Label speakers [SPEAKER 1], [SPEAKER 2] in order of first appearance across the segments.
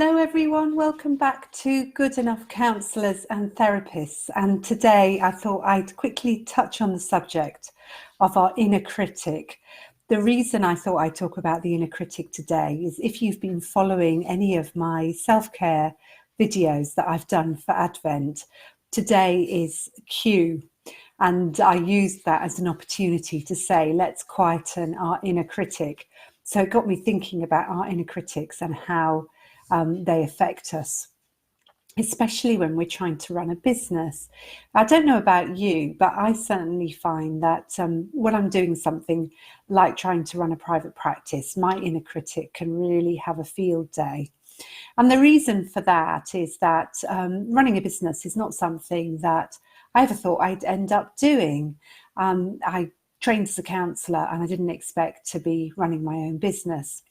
[SPEAKER 1] Hello everyone, welcome back to Good Enough Counsellors and Therapists. And today I thought I'd quickly touch on the subject of our inner critic. The reason I thought I'd talk about the inner critic today is if you've been following any of my self-care videos that I've done for Advent, today is Q. And I used that as an opportunity to say, let's quieten our inner critic. So it got me thinking about our inner critics and how they affect us, especially when we're trying to run a business. I don't know about you, but I certainly find that when I'm doing something like trying to run a private practice, my inner critic can really have a field day. And the reason for that is that running a business is not something that I ever thought I'd end up doing. I trained as a counsellor and I didn't expect to be running my own business.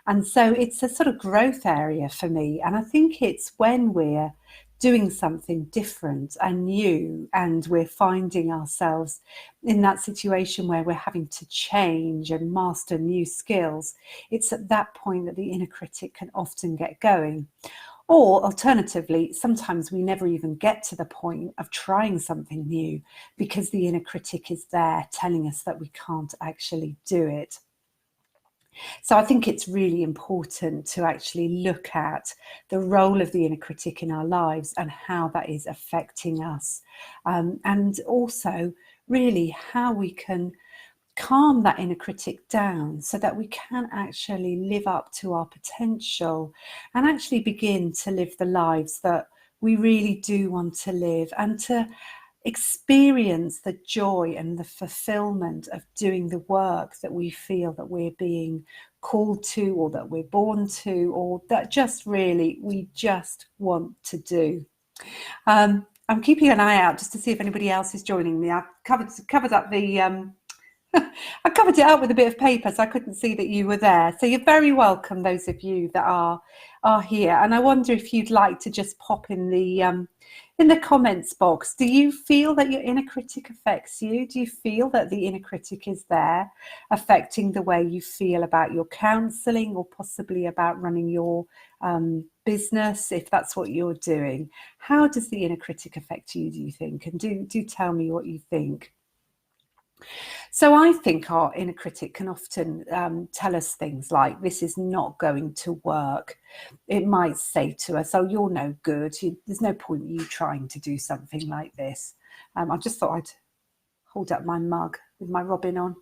[SPEAKER 1] And so it's a sort of growth area for me. And I think it's when we're doing something different and new and we're finding ourselves in that situation where we're having to change and master new skills, it's at that point that the inner critic can often get going. Or alternatively, sometimes we never even get to the point of trying something new because the inner critic is there telling us that we can't actually do it. So I think it's really important to actually look at the role of the inner critic in our lives and how that is affecting us. And also really how we can calm that inner critic down so that we can actually live up to our potential and actually begin to live the lives that we really do want to live and to experience the joy and the fulfillment of doing the work that we feel that we're being called to or that we're born to or that just really we just want to do. I'm keeping an eye out just to see if anybody else is joining me. I've covered up the I covered it up with a bit of paper so I couldn't see that you were there. So you're very welcome, those of you that are here. And I wonder if you'd like to just pop in the comments box. Do you feel that your inner critic affects you? Do you feel that the inner critic is there affecting the way you feel about your counselling or possibly about running your business, if that's what you're doing? How does the inner critic affect you, do you think? And do tell me what you think. So I think our inner critic can often tell us things like, this is not going to work. It might say to us, oh, you're no good. There's no point in you trying to do something like this. I just thought I'd hold up my mug with my robin on.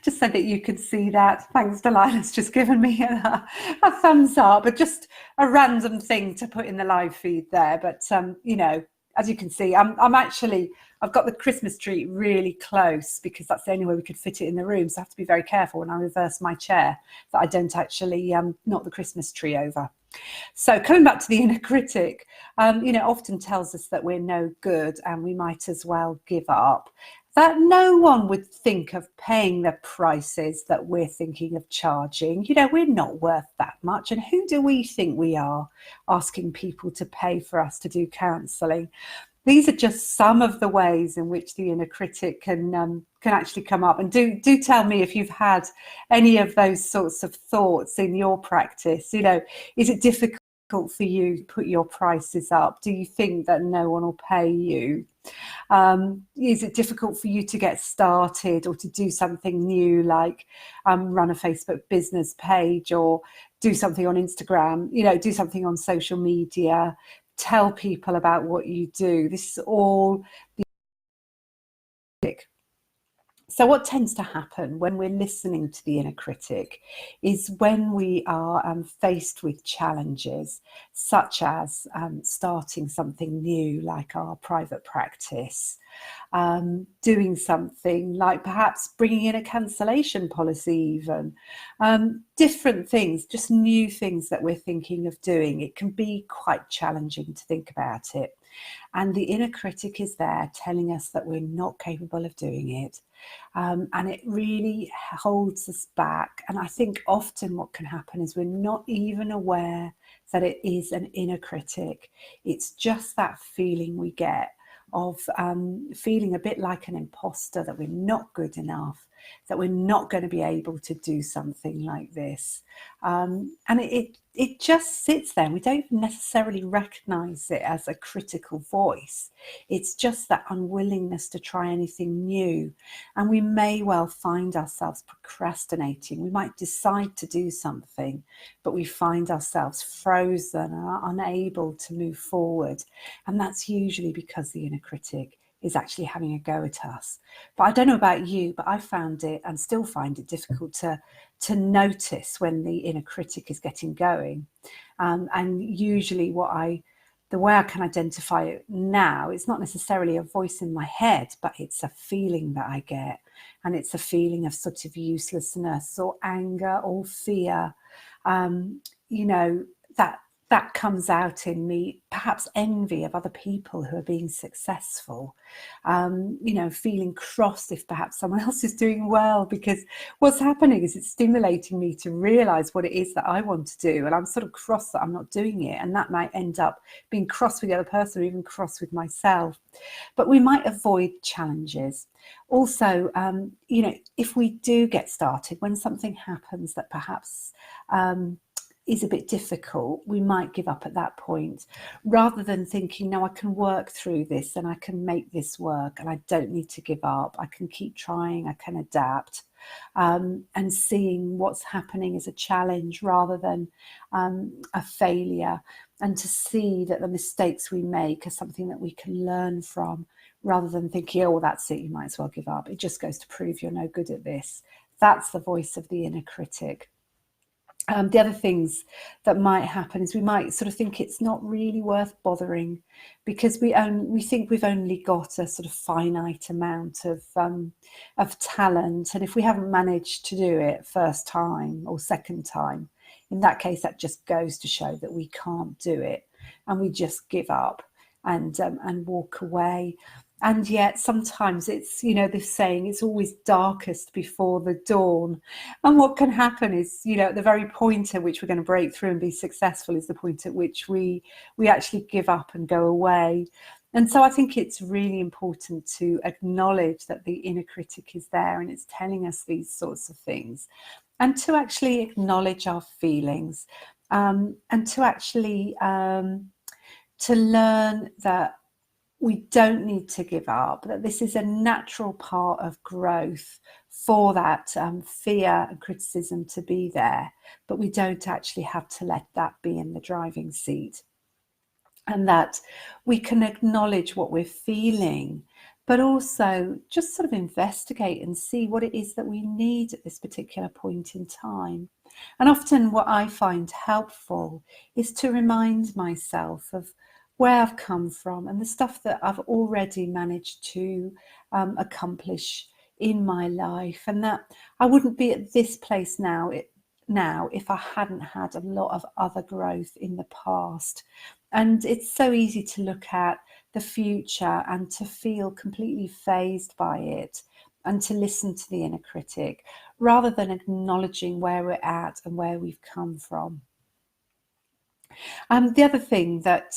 [SPEAKER 1] Just so that you can see that. Thanks, Delilah's just given me a thumbs up, but just a random thing to put in the live feed there. But, you know, as you can see, I've got the Christmas tree really close because that's the only way we could fit it in the room. So I have to be very careful when I reverse my chair that I don't actually knock the Christmas tree over. So coming back to the inner critic, you know, often tells us that we're no good and we might as well give up. That no one would think of paying the prices that we're thinking of charging. You know, we're not worth that much. And who do we think we are asking people to pay for us to do counselling? These are just some of the ways in which the inner critic can actually come up. And do tell me if you've had any of those sorts of thoughts in your practice. You know, is it difficult for you to put your prices up? Do you think that no one will pay you? Is it difficult for you to get started or to do something new, like run a Facebook business page or do something on Instagram, you know, do something on social media, tell people about what you do? This is all the critic. So what tends to happen when we're listening to the inner critic is when we are faced with challenges, such as starting something new like our private practice, doing something like perhaps bringing in a cancellation policy even, different things, just new things that we're thinking of doing. It can be quite challenging to think about it. And the inner critic is there telling us that we're not capable of doing it. And it really holds us back. And I think often what can happen is we're not even aware that it is an inner critic. It's just that feeling we get of feeling a bit like an imposter, that we're not good enough, that we're not going to be able to do something like this. And it just sits there. We don't necessarily recognize it as a critical voice. It's just that unwillingness to try anything new. And we may well find ourselves procrastinating. We might decide to do something, but we find ourselves frozen and are unable to move forward. And that's usually because the inner critic is actually having a go at us. But I don't know about you, but I found it and still find it difficult to notice when the inner critic is getting going. And usually the way I can identify it now, it's not necessarily a voice in my head, but it's a feeling that I get. And it's a feeling of sort of uselessness or anger or fear. That comes out in me, perhaps envy of other people who are being successful, feeling cross if perhaps someone else is doing well, because what's happening is it's stimulating me to realize what it is that I want to do. And I'm sort of cross that I'm not doing it. And that might end up being cross with the other person or even cross with myself. But we might avoid challenges. Also, if we do get started, when something happens that perhaps is a bit difficult, we might give up at that point, rather than thinking, no, I can work through this and I can make this work and I don't need to give up. I can keep trying, I can adapt, and seeing what's happening as a challenge rather than a failure, and to see that the mistakes we make are something that we can learn from, rather than thinking, oh, well, that's it, you might as well give up. It just goes to prove you're no good at this. That's the voice of the inner critic. The other things that might happen is we might sort of think it's not really worth bothering, because we think we've only got a sort of finite amount of talent, and if we haven't managed to do it first time or second time, in that case, that just goes to show that we can't do it, and we just give up and walk away. And yet sometimes it's, this saying, it's always darkest before the dawn. And what can happen is, at the very point at which we're going to break through and be successful is the point at which we actually give up and go away. And so I think it's really important to acknowledge that the inner critic is there and it's telling us these sorts of things, and to actually acknowledge our feelings, and to actually to learn that we don't need to give up, that this is a natural part of growth for that fear and criticism to be there, but we don't actually have to let that be in the driving seat. And that we can acknowledge what we're feeling, but also just sort of investigate and see what it is that we need at this particular point in time. And often what I find helpful is to remind myself of where I've come from and the stuff that I've already managed to accomplish in my life, and that I wouldn't be at this place now if I hadn't had a lot of other growth in the past. And it's so easy to look at the future and to feel completely fazed by it, and to listen to the inner critic rather than acknowledging where we're at and where we've come from. The other thing that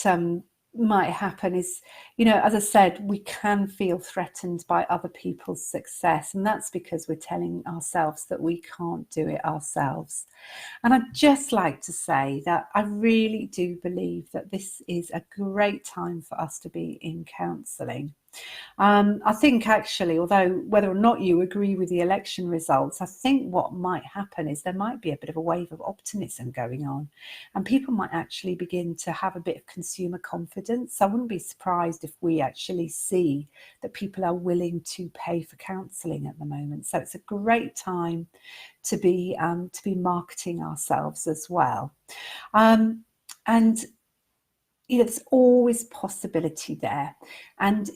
[SPEAKER 1] might happen is, as I said, we can feel threatened by other people's success, and that's because we're telling ourselves that we can't do it ourselves. And I'd just like to say that I really do believe that this is a great time for us to be in counselling. I think actually, although whether or not you agree with the election results, I think what might happen is there might be a bit of a wave of optimism going on, and people might actually begin to have a bit of consumer confidence. I wouldn't be surprised if we actually see that people are willing to pay for counselling at the moment. So it's a great time to be marketing ourselves as well. And there's always possibility there. And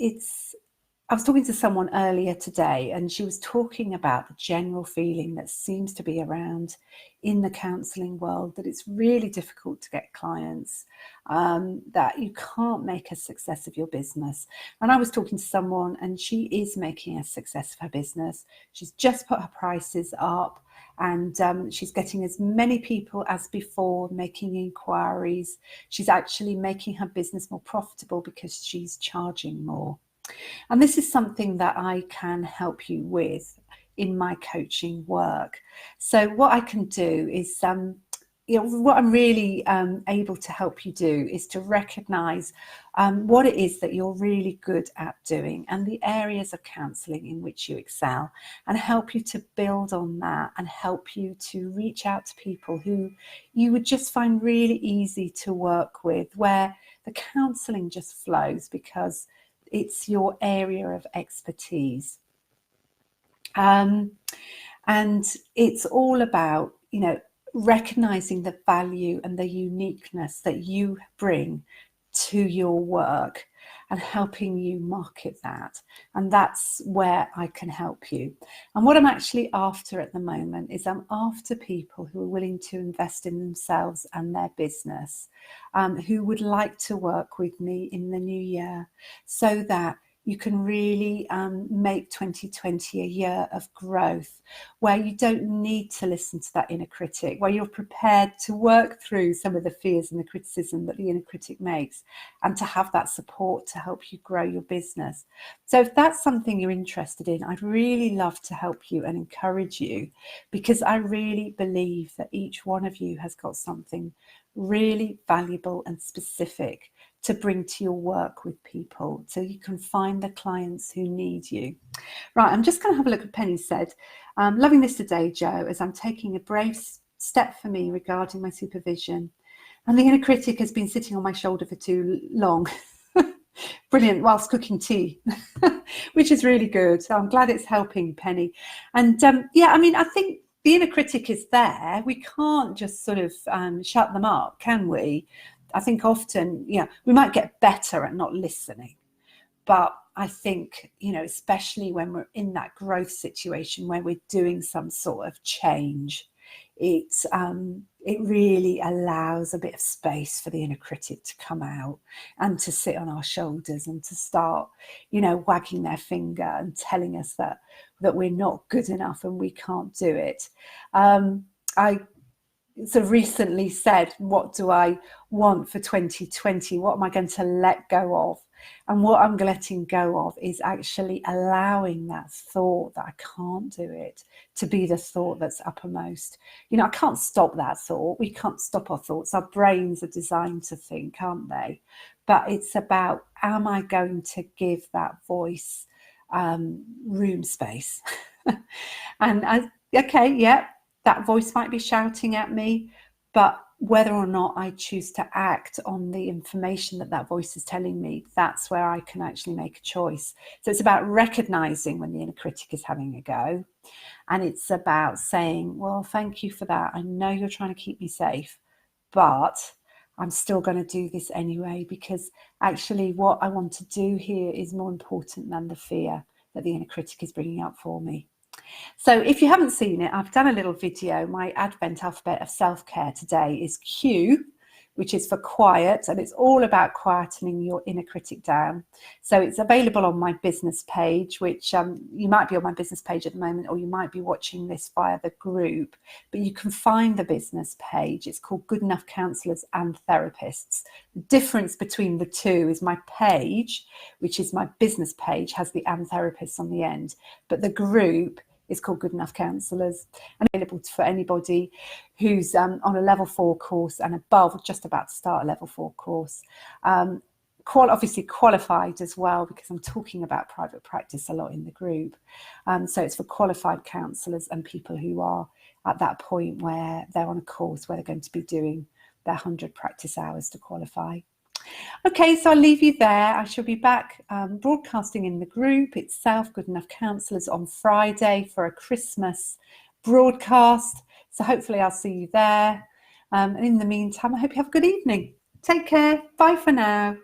[SPEAKER 1] I was talking to someone earlier today, and she was talking about the general feeling that seems to be around in the counselling world, that it's really difficult to get clients, that you can't make a success of your business. And I was talking to someone, and she is making a success of her business. She's just put her prices up, and she's getting as many people as before making inquiries. She's actually making her business more profitable because she's charging more. And this is something that I can help you with. in my coaching work. So what I can do is, what I'm really able to help you do is to recognise what it is that you're really good at doing and the areas of counselling in which you excel, and help you to build on that and help you to reach out to people who you would just find really easy to work with, where the counselling just flows because it's your area of expertise. And it's all about, recognizing the value and the uniqueness that you bring to your work and helping you market that. And that's where I can help you. And what I'm actually after at the moment is I'm after people who are willing to invest in themselves and their business, who would like to work with me in the new year, so that you can really make 2020 a year of growth, where you don't need to listen to that inner critic, where you're prepared to work through some of the fears and the criticism that the inner critic makes, and to have that support to help you grow your business. So if that's something you're interested in, I'd really love to help you and encourage you, because I really believe that each one of you has got something really valuable and specific to bring to your work with people, so you can find the clients who need you. Right, I'm just going to have a look at Penny said. Loving this today, Joe, as I'm taking a brave step for me regarding my supervision. And the inner critic has been sitting on my shoulder for too long. Brilliant, whilst cooking tea, which is really good. So I'm glad it's helping, Penny. And I think the inner critic is there. We can't just sort of shut them up, can we? I think often, we might get better at not listening. But I think, especially when we're in that growth situation where we're doing some sort of change, it really allows a bit of space for the inner critic to come out and to sit on our shoulders and to start, wagging their finger and telling us that we're not good enough and we can't do it. I sort of recently said, what do I want for 2020? What am I going to let go of? And what I'm letting go of is actually allowing that thought that I can't do it to be the thought that's uppermost. I can't stop that thought. We can't stop our thoughts. Our brains are designed to think, aren't they? But it's about, am I going to give that voice room space? That voice might be shouting at me, but whether or not I choose to act on the information that voice is telling me, that's where I can actually make a choice. So it's about recognizing when the inner critic is having a go. And it's about saying, well, thank you for that. I know you're trying to keep me safe, but I'm still going to do this anyway, because actually what I want to do here is more important than the fear that the inner critic is bringing up for me. So if you haven't seen it, I've done a little video. My Advent alphabet of self-care today is Q, which is for quiet, and it's all about quietening your inner critic down. So it's available on my business page, which you might be on my business page at the moment, or you might be watching this via the group, but you can find the business page. It's called Good Enough Counsellors and Therapists. The difference between the two is my page, which is my business page, has the and therapists on the end, but the group is called Good Enough Counsellors, and available for anybody who's on a level 4 course and above, just about to start a level 4 course. Obviously qualified as well, because I'm talking about private practice a lot in the group. So it's for qualified counsellors and people who are at that point where they're on a course where they're going to be doing their 100 practice hours to qualify. Okay, so I'll leave you there. I shall be back broadcasting in the group itself, Good Enough Counsellors, on Friday for a Christmas broadcast. So hopefully I'll see you there. And in the meantime, I hope you have a good evening. Take care. Bye for now.